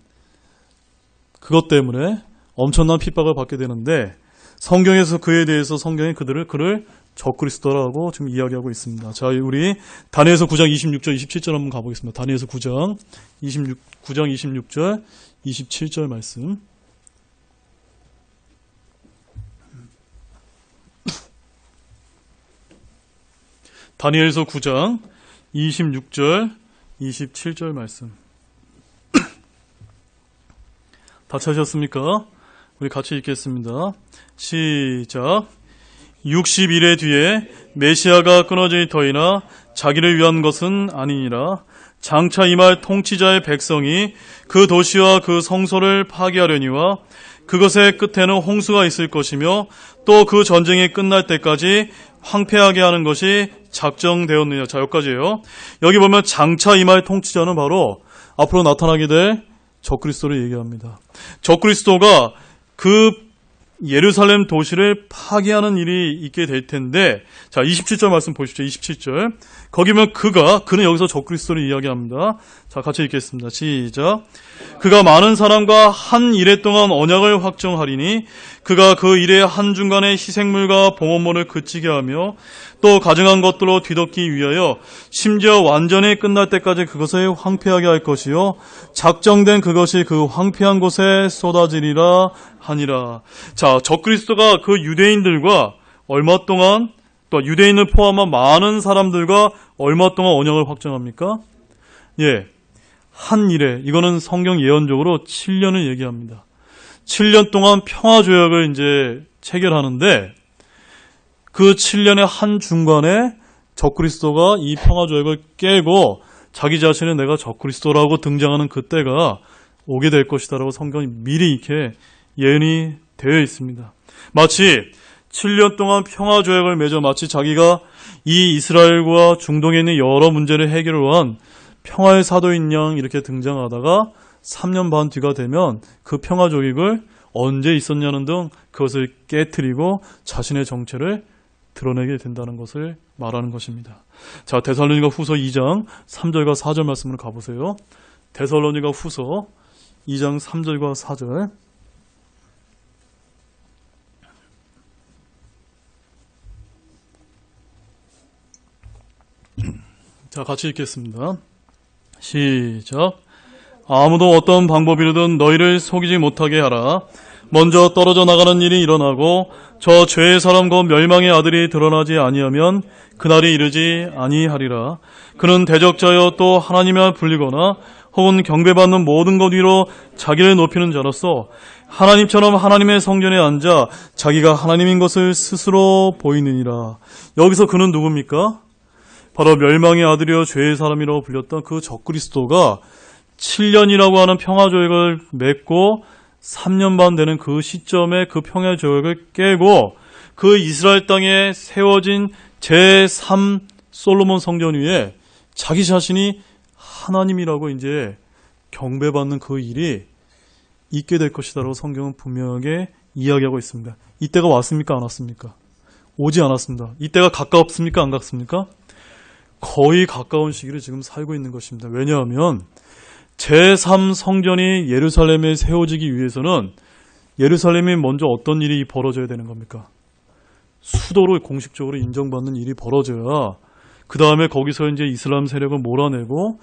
그것 때문에 엄청난 핍박을 받게 되는데 성경에서 그에 대해서 성경이 그를 적그리스도라고 지금 이야기하고 있습니다. 자, 우리 다니엘서 9장 26절 27절 한번 가보겠습니다. 다니엘서 9장 26절 27절 말씀. 다니엘서 9장 26절, 27절 말씀. 다 찾으셨습니까? 우리 같이 읽겠습니다. 시작. 60일의 뒤에 메시아가 끊어질 터이나 자기를 위한 것은 아니니라. 장차 임할 통치자의 백성이 그 도시와 그 성소를 파괴하려니와 그것의 끝에는 홍수가 있을 것이며 또 그 전쟁이 끝날 때까지 황폐하게 하는 것이 작정되었느냐. 자, 여기까지예요. 여기 보면 장차 임할 통치자는 바로 앞으로 나타나게 될 적그리스도를 얘기합니다. 적그리스도가 그 예루살렘 도시를 파괴하는 일이 있게 될 텐데, 자, 27절 말씀 보십시오. 27절. 거기 보면 그는 여기서 적그리스도를 이야기합니다. 자, 같이 읽겠습니다. 시작. 그가 많은 사람과 한 이레 동안 언약을 확정하리니 그가 그 일의 한중간에 희생물과 봉헌물을 그치게 하며 또 가증한 것들로 뒤덮기 위하여 심지어 완전히 끝날 때까지 그것을 황폐하게 할 것이요 작정된 그것이 그 황폐한 곳에 쏟아지리라 하니라. 자, 적그리스도가 그 유대인들과 얼마 동안, 또 유대인을 포함한 많은 사람들과 얼마 동안 언약을 확정합니까? 예, 한 일에, 이거는 성경 예언적으로 7년을 얘기합니다. 7년 동안 평화조약을 이제 체결하는데 그 7년의 한 중간에 적그리스도가 이 평화조약을 깨고 자기 자신을 내가 적그리스도라고 등장하는 그때가 오게 될 것이다라고 성경이 미리 이렇게 예언이 되어 있습니다. 마치 7년 동안 평화조약을 맺어 마치 자기가 이 이스라엘과 중동에 있는 여러 문제를 해결한 평화의 사도인 양 이렇게 등장하다가 3년 반 뒤가 되면 그 평화조약을 언제 있었냐는 등 그것을 깨트리고 자신의 정체를 드러내게 된다는 것을 말하는 것입니다. 자, 데살로니가 후서 2장 3절과 4절 말씀으로 가보세요. 데살로니가 후서 2장 3절과 4절. 자, 같이 읽겠습니다. 시작. 아무도 어떤 방법이로든 너희를 속이지 못하게 하라. 먼저 떨어져 나가는 일이 일어나고 저 죄의 사람과 멸망의 아들이 드러나지 아니하면 그날이 이르지 아니하리라. 그는 대적자여 또 하나님에 불리거나 혹은 경배받는 모든 것 위로 자기를 높이는 자로서 하나님처럼 하나님의 성전에 앉아 자기가 하나님인 것을 스스로 보이느니라. 여기서 그는 누굽니까? 바로 멸망의 아들이여 죄의 사람이라고 불렸던 그 적그리스도가 7년이라고 하는 평화조약을 맺고 3년 반 되는 그 시점에 그 평화조약을 깨고 그 이스라엘 땅에 세워진 제3 솔로몬 성전 위에 자기 자신이 하나님이라고 이제 경배받는 그 일이 있게 될 것이다라고 성경은 분명하게 이야기하고 있습니다. 이때가 왔습니까? 안 왔습니까? 오지 않았습니다. 이때가 가까웠습니까? 안 가깝습니까? 거의 가까운 시기를 지금 살고 있는 것입니다. 왜냐하면 제3 성전이 예루살렘에 세워지기 위해서는 예루살렘이 먼저 어떤 일이 벌어져야 되는 겁니까? 수도로 공식적으로 인정받는 일이 벌어져야 그 다음에 거기서 이제 이슬람 세력을 몰아내고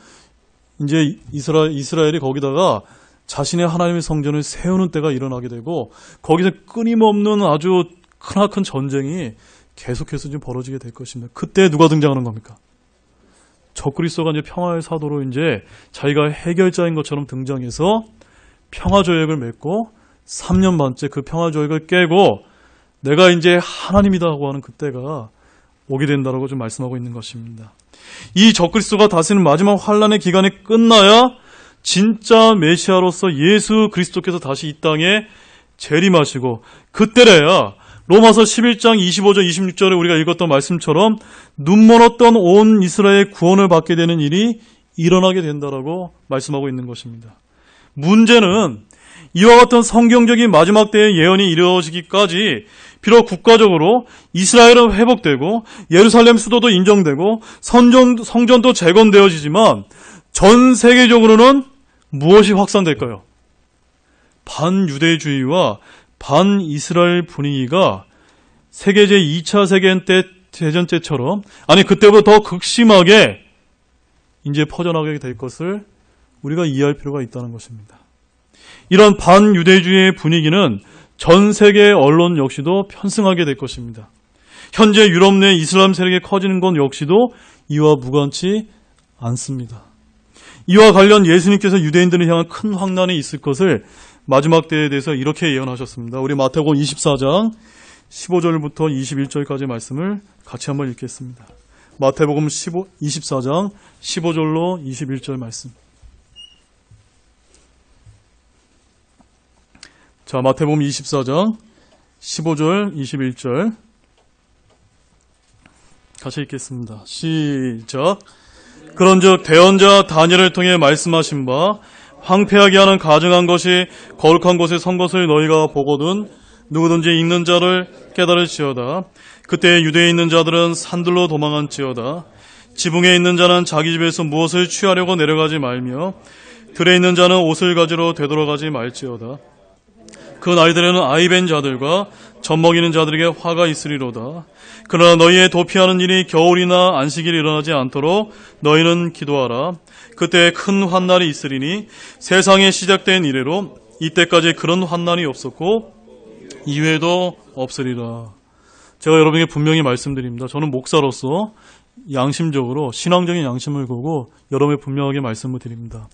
이제 이스라엘이 거기다가 자신의 하나님의 성전을 세우는 때가 일어나게 되고 거기서 끊임없는 아주 크나큰 전쟁이 계속해서 지금 벌어지게 될 것입니다. 그때 누가 등장하는 겁니까? 적그리스도가 이제 평화의 사도로 이제 자기가 해결자인 것처럼 등장해서 평화조약을 맺고 3년 반째 그 평화조약을 깨고 내가 이제 하나님이다고 하는 그때가 오게 된다라고 좀 말씀하고 있는 것입니다. 이 적그리스도가 다스리는 마지막 환란의 기간이 끝나야 진짜 메시아로서 예수 그리스도께서 다시 이 땅에 재림하시고 그때래야 로마서 11장 25절 26절에 우리가 읽었던 말씀처럼 눈멀었던 온 이스라엘 구원을 받게 되는 일이 일어나게 된다라고 말씀하고 있는 것입니다. 문제는 이와 같은 성경적인 마지막 때의 예언이 이루어지기까지 비록 국가적으로 이스라엘은 회복되고 예루살렘 수도도 인정되고 성전도 재건되어지지만 전 세계적으로는 무엇이 확산될까요? 반유대주의와 반이스라엘 분위기가 세계 제2차 세계대전 때처럼 아니 그때보다 더 극심하게 이제 퍼져나가게 될 것을 우리가 이해할 필요가 있다는 것입니다. 이런 반유대주의의 분위기는 전 세계 언론 역시도 편승하게 될 것입니다. 현재 유럽 내 이슬람 세력이 커지는 건 역시도 이와 무관치 않습니다. 이와 관련 예수님께서 유대인들을 향한 큰 환난이 있을 것을 마지막 때에 대해서 이렇게 예언하셨습니다. 우리 마태복음 24장 15절부터 21절까지 말씀을 같이 한번 읽겠습니다. 마태복음 24장 15절로 21절 말씀. 자, 마태복음 24장 15절 21절 같이 읽겠습니다. 시작. 그런즉 대언자 다니엘을 통해 말씀하신 바 황폐하게 하는 가증한 것이 거룩한 곳에 선 것을 너희가 보거든 누구든지 읽는 자를 깨달을지어다. 그때 유대에 있는 자들은 산들로 도망한지어다. 지붕에 있는 자는 자기 집에서 무엇을 취하려고 내려가지 말며 들에 있는 자는 옷을 가지러 되돌아가지 말지어다. 그 나이들에는 아이벤 자들과 젖먹이는 자들에게 화가 있으리로다. 그러나 너희의 도피하는 일이 겨울이나 안식일이 일어나지 않도록 너희는 기도하라. 그때 큰 환난이 있으리니 세상에 시작된 이래로 이때까지 그런 환난이 없었고 이외에도 없으리라. 제가 여러분에게 분명히 말씀드립니다. 저는 목사로서 양심적으로 신앙적인 양심을 보고 여러분에게 분명하게 말씀을 드립니다.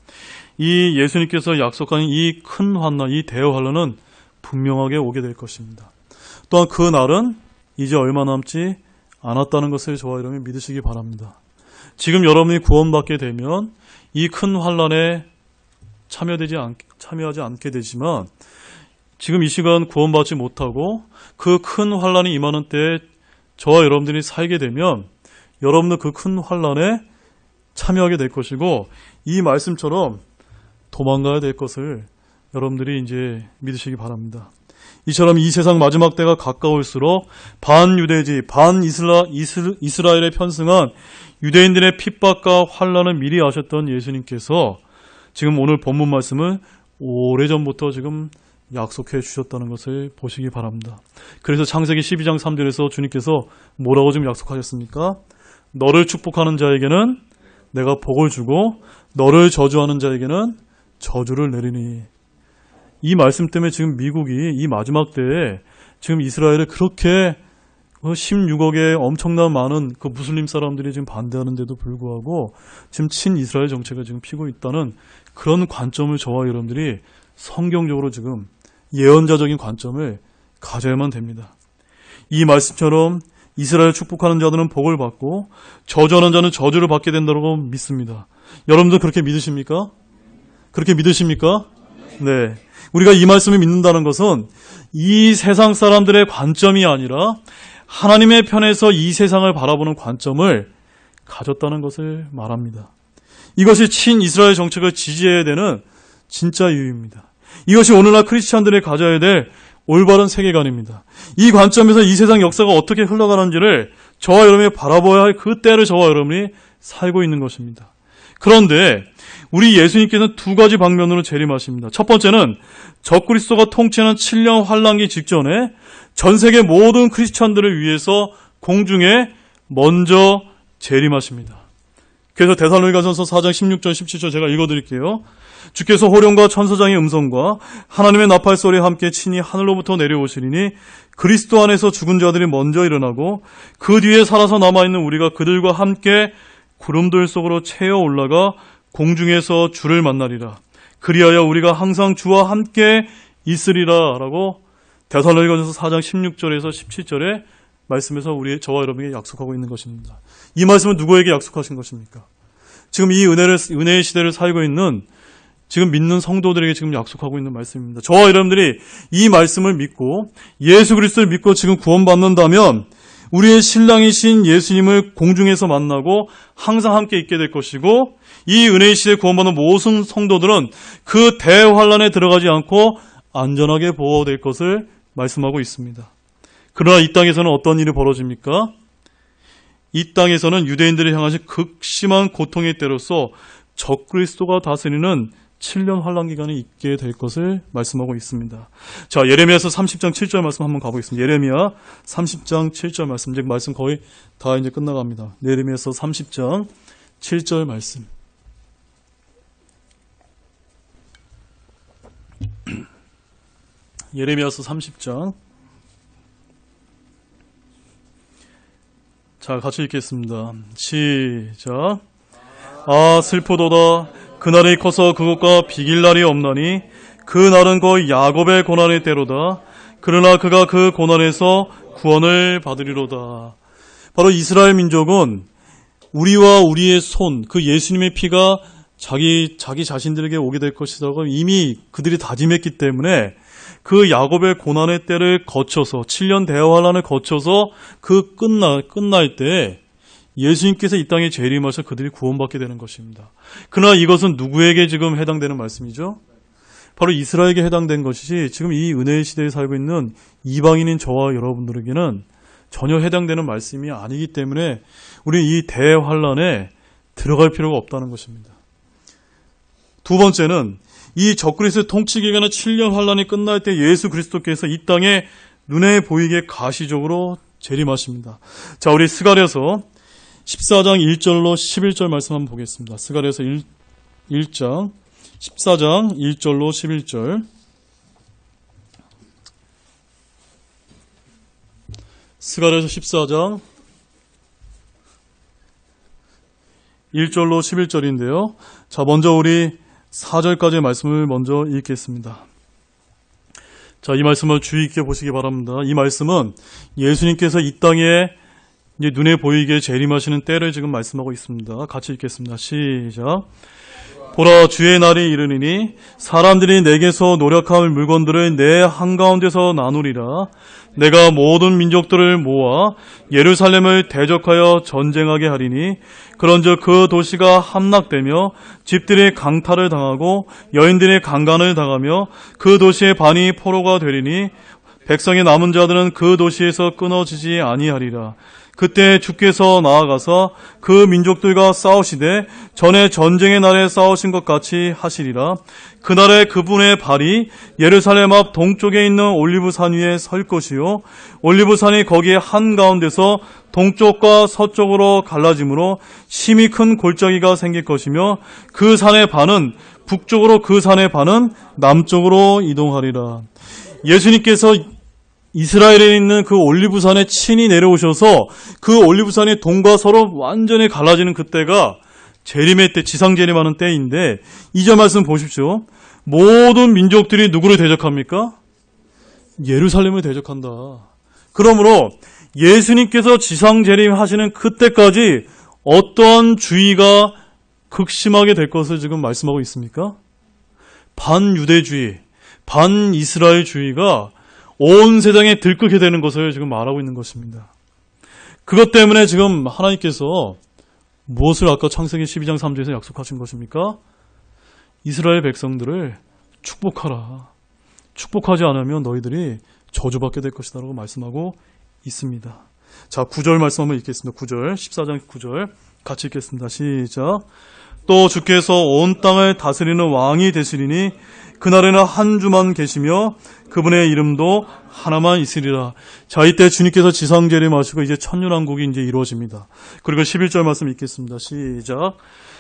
이 예수님께서 약속한 이 큰 환난, 이 대환난은 분명하게 오게 될 것입니다. 또한 그 날은 이제 얼마 남지 않았다는 것을 저와 여러분이 믿으시기 바랍니다. 지금 여러분이 구원받게 되면 이 큰 환난에 참여하지 않게 되지만 지금 이 시간 구원받지 못하고 그 큰 환난이 임하는 때에 저와 여러분들이 살게 되면 여러분도 그 큰 환난에 참여하게 될 것이고 이 말씀처럼 도망가야 될 것을 여러분들이 이제 믿으시기 바랍니다. 이처럼 이 세상 마지막 때가 가까울수록 반유대지, 반이스라엘에 편승한 유대인들의 핍박과 환난을 미리 아셨던 예수님께서 지금 오늘 본문 말씀을 오래전부터 지금 약속해 주셨다는 것을 보시기 바랍니다. 그래서 창세기 12장 3절에서 주님께서 뭐라고 지금 약속하셨습니까? 너를 축복하는 자에게는 내가 복을 주고 너를 저주하는 자에게는 저주를 내리니. 이 말씀 때문에 지금 미국이 이 마지막 때에 지금 이스라엘을 그렇게 16억의 엄청난 많은 그 무슬림 사람들이 지금 반대하는데도 불구하고 지금 친이스라엘 정책을 지금 피고 있다는 그런 관점을 저와 여러분들이 성경적으로 지금 예언자적인 관점을 가져야만 됩니다. 이 말씀처럼 이스라엘 축복하는 자들은 복을 받고 저주하는 자는 저주를 받게 된다고 믿습니다. 여러분들 그렇게 믿으십니까? 그렇게 믿으십니까? 네. 우리가 이 말씀을 믿는다는 것은 이 세상 사람들의 관점이 아니라 하나님의 편에서 이 세상을 바라보는 관점을 가졌다는 것을 말합니다. 이것이 친이스라엘 정책을 지지해야 되는 진짜 이유입니다. 이것이 오늘날 크리스찬들이 가져야 될 올바른 세계관입니다. 이 관점에서 이 세상 역사가 어떻게 흘러가는지를 저와 여러분이 바라봐야 할 그 때를 저와 여러분이 살고 있는 것입니다. 그런데 우리 예수님께서는 두 가지 방면으로 재림하십니다. 첫 번째는 적그리스도가 통치하는 7년 환란기 직전에 전 세계 모든 크리스찬들을 위해서 공중에 먼저 재림하십니다. 그래서 데살로니가전서 4장 16절 17절 제가 읽어드릴게요. 주께서 호령과 천사장의 음성과 하나님의 나팔 소리와 함께 친히 하늘로부터 내려오시리니 그리스도 안에서 죽은 자들이 먼저 일어나고 그 뒤에 살아서 남아있는 우리가 그들과 함께 구름들 속으로 채어 올라가 공중에서 주를 만나리라. 그리하여 우리가 항상 주와 함께 있으리라 라고 데살로니가전서 4장 16절에서 17절의 말씀에서 저와 여러분에게 약속하고 있는 것입니다. 이 말씀은 누구에게 약속하신 것입니까? 지금 이 은혜의 시대를 살고 있는 지금 믿는 성도들에게 지금 약속하고 있는 말씀입니다. 저와 여러분들이 이 말씀을 믿고 예수 그리스도를 믿고 지금 구원받는다면 우리의 신랑이신 예수님을 공중에서 만나고 항상 함께 있게 될 것이고 이 은혜의 시대에 구원받는 모든 성도들은 그 대환란에 들어가지 않고 안전하게 보호될 것을 말씀하고 있습니다. 그러나 이 땅에서는 어떤 일이 벌어집니까? 이 땅에서는 유대인들을 향하신 극심한 고통의 때로서 적그리스도가 다스리는 7년 환란 기간이 있게 될 것을 말씀하고 있습니다. 자, 예레미야서 30장 7절 말씀 한번 가보겠습니다. 예레미야 30장 7절 말씀. 이제 말씀 거의 다 이제 끝나갑니다. 예레미야서 30장 7절 말씀. 예레미야서 30장 자, 같이 읽겠습니다. 시작. 아, 슬프도다. 그날이 커서 그것과 비길 날이 없나니 그날은 거의 야곱의 고난의 때로다. 그러나 그가 그 고난에서 구원을 받으리로다. 바로 이스라엘 민족은 우리와 우리의 손, 그 예수님의 피가 자기 자신들에게 오게 될 것이라고 이미 그들이 다짐했기 때문에 그 야곱의 고난의 때를 거쳐서 7년 대환란을 거쳐서 그 끝날 때 예수님께서 이 땅에 재림하셔 그들이 구원받게 되는 것입니다. 그러나 이것은 누구에게 지금 해당되는 말씀이죠? 바로 이스라엘에게 해당된 것이지 지금 이 은혜의 시대에 살고 있는 이방인인 저와 여러분들에게는 전혀 해당되는 말씀이 아니기 때문에 우리 이 대환란에 들어갈 필요가 없다는 것입니다. 두 번째는 이 적그리스도의 통치 기간의 7년 환란이 끝날 때 예수 그리스도께서 이 땅에 눈에 보이게 가시적으로 재림하십니다. 자, 우리 스가랴서 14장 1절로 11절 말씀 한번 보겠습니다. 스가랴서 1장 14장 1절로 11절. 스가랴서 14장 1절로 11절인데요. 자, 먼저 우리 4절까지의 말씀을 먼저 읽겠습니다. 자, 이 말씀을 주의 있게 보시기 바랍니다. 이 말씀은 예수님께서 이 땅에 이제 눈에 보이게 재림하시는 때를 지금 말씀하고 있습니다. 같이 읽겠습니다. 시작. 보라, 주의 날이 이르니니 사람들이 내게서 노력할 물건들을 내 한가운데서 나누리라. 내가 모든 민족들을 모아 예루살렘을 대적하여 전쟁하게 하리니 그런즉 그 도시가 함락되며 집들이 강탈을 당하고 여인들이 강간을 당하며 그 도시의 반이 포로가 되리니 백성의 남은 자들은 그 도시에서 끊어지지 아니하리라. 그때 주께서 나아가서 그 민족들과 싸우시되 전에 전쟁의 날에 싸우신 것 같이 하시리라. 그날에 그분의 발이 예루살렘 앞 동쪽에 있는 올리브산 위에 설 것이요 올리브산이 거기에 한가운데서 동쪽과 서쪽으로 갈라지므로 심히 큰 골짜기가 생길 것이며 그 산의 반은 북쪽으로 그 산의 반은 남쪽으로 이동하리라. 예수님께서 이스라엘에 있는 그 올리브산에 친히 내려오셔서 그 올리브산이 동과 서로 완전히 갈라지는 그때가 재림의 때, 지상 재림하는 때인데 2절 말씀 보십시오. 모든 민족들이 누구를 대적합니까? 예루살렘을 대적한다. 그러므로 예수님께서 지상 재림하시는 그때까지 어떠한 주의가 극심하게 될 것을 지금 말씀하고 있습니까? 반유대주의, 반이스라엘주의가 온 세상에 들끓게 되는 것을 지금 말하고 있는 것입니다. 그것 때문에 지금 하나님께서 무엇을 아까 창세기 12장 3절에서 약속하신 것입니까? 이스라엘 백성들을 축복하라. 축복하지 않으면 너희들이 저주받게 될 것이다 라고 말씀하고 있습니다. 자, 9절 말씀 한번 읽겠습니다. 9절, 14장 9절 같이 읽겠습니다. 시작. 또 주께서 온 땅을 다스리는 왕이 되시리니 그날에는 한 주만 계시며 그분의 이름도 하나만 있으리라. 자, 이때 주님께서 지상 재림하시고 이제 천년왕국이 이제 이루어집니다. 그리고 11절 말씀 읽겠습니다. 시작.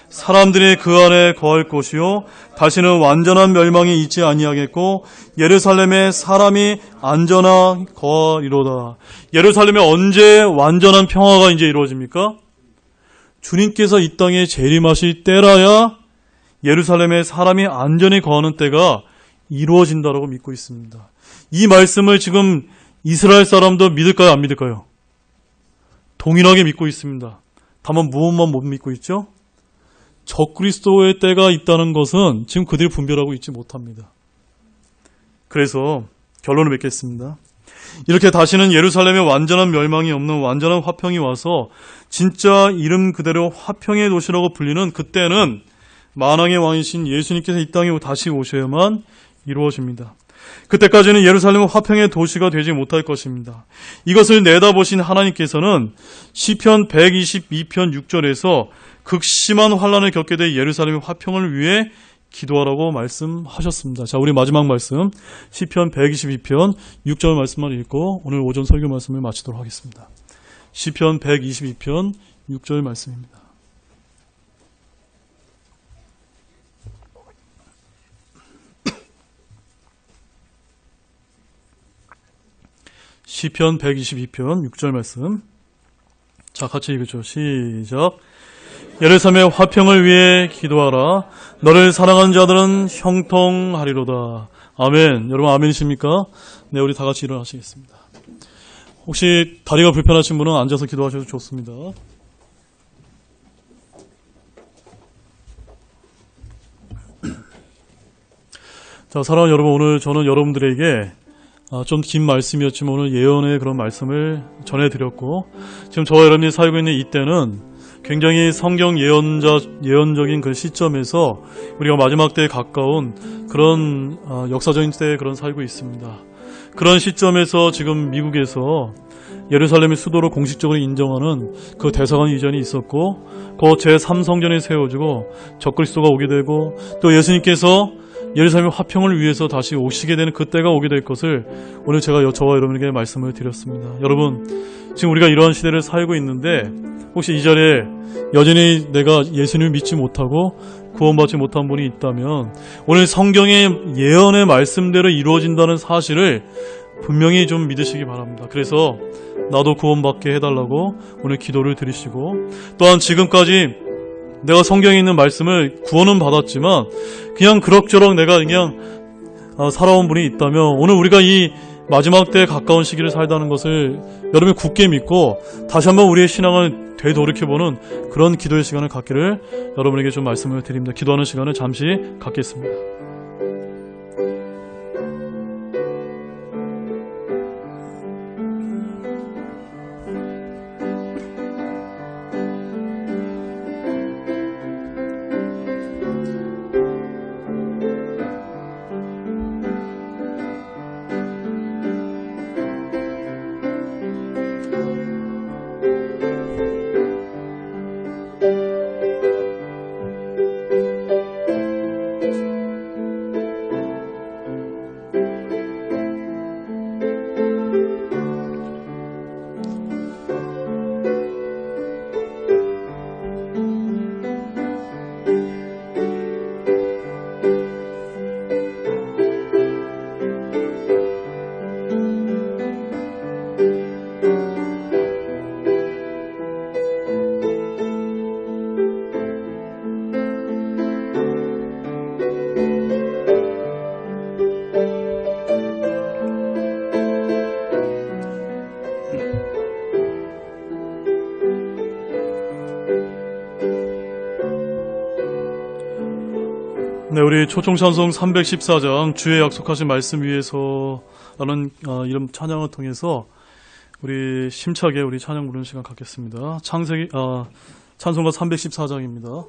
사람들이 그 안에 거할 것이요 다시는 완전한 멸망이 있지 아니하겠고 예루살렘에 사람이 안전하 거하리로다. 예루살렘에 언제 완전한 평화가 이제 이루어집니까? 주님께서 이 땅에 재림하실 때라야 예루살렘에 사람이 안전히 거하는 때가 이루어진다라고 믿고 있습니다. 이 말씀을 지금 이스라엘 사람도 믿을까요? 안 믿을까요? 동일하게 믿고 있습니다. 다만 무엇만 못 믿고 있죠? 적그리스도의 때가 있다는 것은 지금 그들이 분별하고 있지 못합니다. 그래서 결론을 맺겠습니다. 이렇게 다시는 예루살렘에 완전한 멸망이 없는 완전한 화평이 와서 진짜 이름 그대로 화평의 도시라고 불리는 그때는 만왕의 왕이신 예수님께서 이 땅에 다시 오셔야만 이루어집니다. 그때까지는 예루살렘은 화평의 도시가 되지 못할 것입니다. 이것을 내다보신 하나님께서는 시편 122편 6절에서 극심한 환란을 겪게 될 예루살렘의 화평을 위해 기도하라고 말씀하셨습니다. 자, 우리 마지막 말씀 시편 122편 6절 말씀만 읽고 오늘 오전 설교 말씀을 마치도록 하겠습니다. 시편 122편 6절 말씀입니다. 시편 122편 6절 말씀 자, 같이 읽죠. 시작. 예루살렘의 화평을 위해 기도하라. 너를 사랑하는 자들은 형통하리로다. 아멘. 여러분 아멘이십니까? 네, 우리 다 같이 일어나시겠습니다. 혹시 다리가 불편하신 분은 앉아서 기도하셔도 좋습니다. 자, 사랑하는 여러분, 오늘 저는 여러분들에게 좀 긴 말씀이었지만 오늘 예언의 그런 말씀을 전해드렸고, 지금 저와 여러분이 살고 있는 이때는 굉장히 성경 예언적인 그 시점에서 우리가 마지막 때에 가까운 그런 역사적인 때에 그런 살고 있습니다. 그런 시점에서 지금 미국에서 예루살렘의 수도로 공식적으로 인정하는 그 대사관 이전이 있었고, 그 제3성전이 세워지고 적그리스도가 오게 되고, 또 예수님께서 예루살렘의 화평을 위해서 다시 오시게 되는 그때가 오게 될 것을 오늘 제가 저와 여러분에게 말씀을 드렸습니다. 여러분, 지금 우리가 이러한 시대를 살고 있는데 혹시 이 자리에 여전히 내가 예수님을 믿지 못하고 구원받지 못한 분이 있다면 오늘 성경의 예언의 말씀대로 이루어진다는 사실을 분명히 좀 믿으시기 바랍니다. 그래서 나도 구원받게 해달라고 오늘 기도를 드리시고, 또한 지금까지 내가 성경에 있는 말씀을 구원은 받았지만 그냥 그럭저럭 내가 그냥 살아온 분이 있다면 오늘 우리가 이 마지막 때에 가까운 시기를 살다는 것을 여러분이 굳게 믿고 다시 한번 우리의 신앙을 되돌이켜보는 그런 기도의 시간을 갖기를 여러분에게 좀 말씀을 드립니다. 기도하는 시간을 잠시 갖겠습니다. 네, 우리 초청찬송 314장 주의 약속하신 말씀 위에서 라는 이런 찬양을 통해서 우리 심차게 우리 찬양 부르는 시간 갖겠습니다. 찬송가 314장입니다.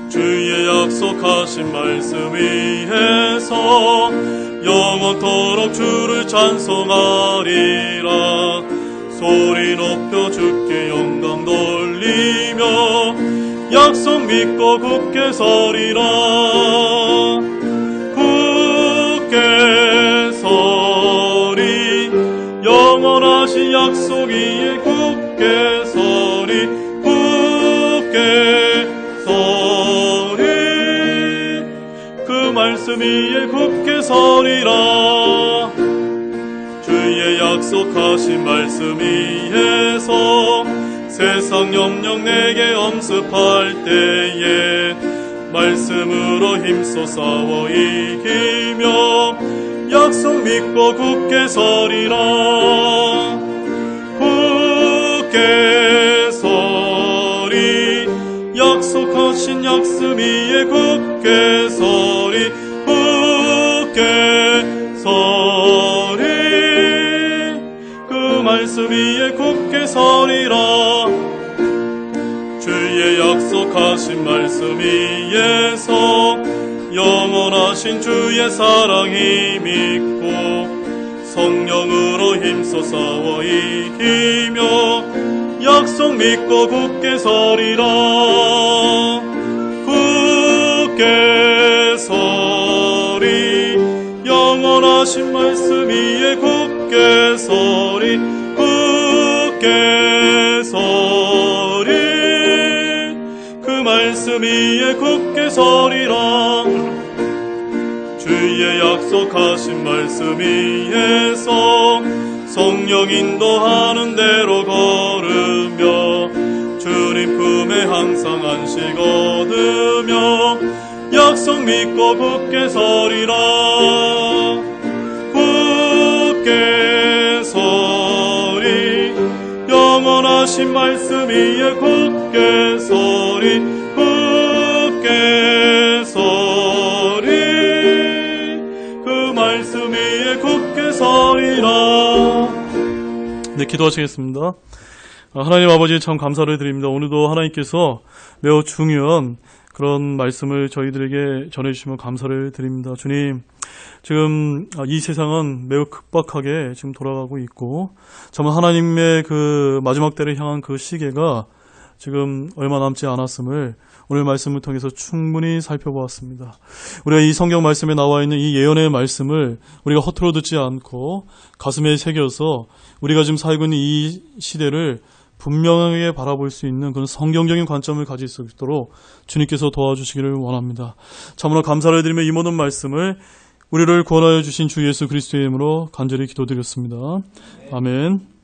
주의 약속하신 말씀 위에서 영원토록 주를 찬송하리라. 소리 높여 주께 영광 돌리며 약속 믿고 굳게 서리라. 굳게 서리 영원하신 약속 위에 굳게 서리. 굳게 서리 그 말씀 위에 굳게 서리라. 주의 약속하신 말씀 위에서 세상 염려 내게 엄습할 때에 말씀으로 힘써 싸워 이기며 약속 믿고 굳게 서리라. 굳게 서리 약속하신 약속 위에 굳게 서리. 굳게 서리 그 말씀 위에 굳게 서리라. 주의 약속하신 말씀 위에서 영원하신 주의 사랑 힘있고 성령으로 힘써 싸워 이기며 약속 믿고 굳게 서리라. 굳게 서리 영원하신 말씀 위에 굳게 서리. 굳게 서리 말씀 위에 굳게 서리라. 주의 약속하신 말씀 위에서 성령 인도하는 대로 걸으며 주님 품에 항상 안식 얻으며 약속 믿고 굳게 서리라. 굳게 서리 영원하신 말씀 위에 굳게 서리 굳게 서리 그 말씀 위에 굳게 서리라. 네, 기도하시겠습니다. 하나님 아버지 참 감사를 드립니다. 오늘도 하나님께서 매우 중요한 그런 말씀을 저희들에게 전해주시면 감사를 드립니다. 주님, 지금 이 세상은 매우 급박하게 지금 돌아가고 있고 정말 하나님의 그 마지막 때를 향한 그 시계가 지금 얼마 남지 않았음을 오늘 말씀을 통해서 충분히 살펴보았습니다. 우리가 이 성경 말씀에 나와 있는 이 예언의 말씀을 우리가 허투루 듣지 않고 가슴에 새겨서 우리가 지금 살고 있는 이 시대를 분명하게 바라볼 수 있는 그런 성경적인 관점을 가질 수 있도록 주님께서 도와주시기를 원합니다. 참으로 감사를 드리며 이 모든 말씀을 우리를 구원하여 주신 주 예수 그리스도의 이름으로 간절히 기도드렸습니다. 아멘.